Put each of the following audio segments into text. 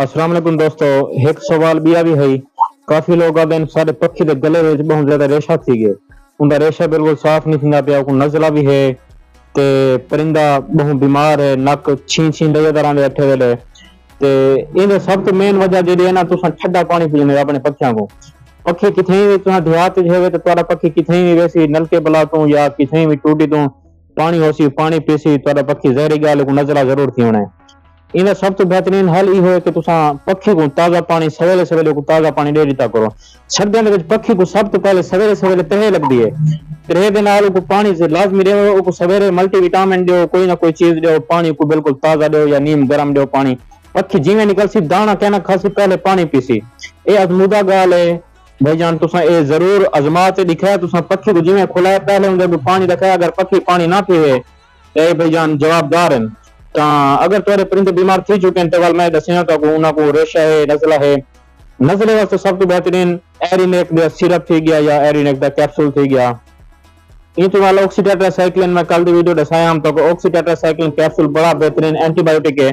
अस्सलाम वालेकुम दोस्तों। एक सवाल भी है। काफी लोग आते हैं सारे पक्षी के गले में बहुत ज्यादा रेशा थी गए। उनका रेशा बिल्कुल साफ नहीं थींदा पिया, उनको नज़ला भी है ते परिंदा बहुत बीमार है, नक छीं छीं दे तरह दे अठे वेले ते इन सब तो मेन वजह जेडी है ना, तुसा ठंडा पानी पीने अपने पक्षियों को। पक्षी किथे भी तुसा देहात च है तो तुम्हारा पक्षी किथे भी वैसी नलके बला तो या किथे भी टूटी तो पानी होसी पानी पीसी तुम्हारा पक्षी जहरी गाल को नज़ला जरूर थी होना है। इनका सब तो बेहतरीन हल ये है कि तुसा पक्षी को ताज़ा पानी सवेले सवेले को ताज़ा पानी दे दिता करो। सर्दियों के पक्षी को सब तो पहले सवेले सवेले तहे लगती है, तहे के नाल को पानी से लाजमी दो, को सवेरे मल्टीविटामिन दो, कोई ना कोई चीज दो, पानी को बिल्कुल ताज़ा दो या नीम गरम दो पानी। पक्षी जिमें निकल सी दाना कहना खासी पहले पानी पीसी। ये अजमूदा गाल है भाईजान, तुसा ये जरूर अजमा के दिखाया। तुसा पक्षी को जिमें खुलाया पहले उन्हें पानी रखाया, अगर पक्षी पानी ना पीवे तो भाईजान जवाबदार है। अगर तुम्हारे परिंदे बीमार थी चुके हैं तो मैं दसिया तो उनको रेशा है, नज़ला है। नज़ले वास्ते सब तो बेहतरीन एरिनेक दा सिरप थी गया या एरिनेक दा कैप्सूल थी गया। ये तो वाला ऑक्सीटेट्रासाइक्लिन मैं कल दी वीडियो दसाया हम तो ऑक्सीटेट्रासाइक्लिन कैप्सूल बड़ा बेहतरीन एंटीबायोटिक है।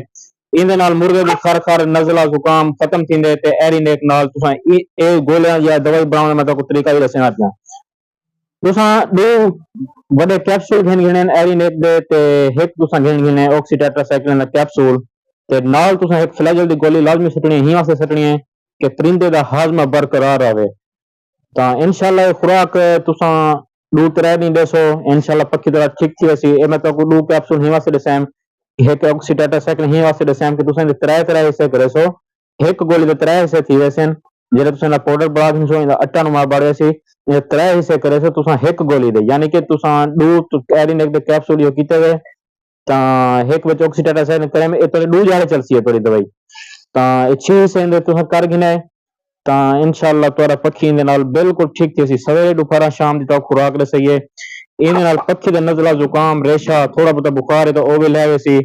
इनदे नाल मुर्गे दी खर नज़ला जुकाम खत्म थींदे ते एरिनेक नाल तुसा ए गोलियां या दवाई बनाने में तो तरीका भी दसना पिया। तुसा दो बड़े कैप्सूल घेन घेने एरिनेक दे ते एक तुसा घेन घेने ऑक्सीटेट्रासाइक्लिन दा कैप्सूल ते नाल तुसा एक फ्लैजल दी गोली लाजमी सटनी ही वास्ते सटनी है कि परिंदे दा हाजमा बरकरार रहे। ता इंशाल्लाह खुराक तुसा दो त्रै दिन देसो इंशाल्लाह पक्की तरह ठीक थी वैसी। ए मैं तो दो कैप्सूल ही वास्ते दसैम, एक ऑक्सीटेट्रासाइक्लिन ही वास्ते दसैम कि तुसा त्रै त्रै हिस्से करे सो। एक गोली दे त्रै हिस्से थी वैसे जेरे तुसा पाउडर बड़ा दिन सो आटा नुमा बाड़े सी ये त्रै हिस्से करे सो तुसा एक गोली दे, यानी कि तुसा दो एरिनेक दे कैप्सूल यो कीते वे ता एक विच ऑक्सीटेट्रासाइक्लिन करे में इतने दो जाड़े चलसी है थोड़ी दवाई ता अच्छी हिस्से दे तुसा कर गिने ता इंशाल्लाह तोरा पक्षी दे नाल बिल्कुल ठीक थी। सवेरे दोपहर शाम दी तो खुराक ले सही है। इन नाल पक्षी दा नज़ला जुकाम रेशा थोड़ा बहुत बुखार है तो ओ भी ले वैसी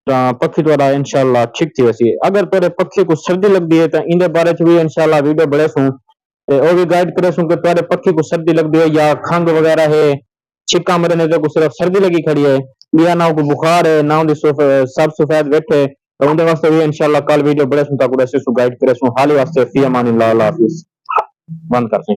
पक्षी तोरा इंशाल्लाह ठीक थी वैसी। अगर तेरे पक्षी को सर्दी लगती है तो इन बारे भी इंशाल्लाह वीडियो बड़े सू वो भी गाइड करे सू कि तेरे पक्षी को सर्दी लगती है या खंग वगैरह है, छिक्का मरने तो सिर्फ सर्दी लगी खड़ी है या ना को बुखार है ना सब सफेद बैठे तो उनके वास्ते भी इंशाल्लाह कल वीडियो बड़े सुनता गाइड करे सू। हाल वास्ते फी अमान अल्लाह हाफिज बंद कर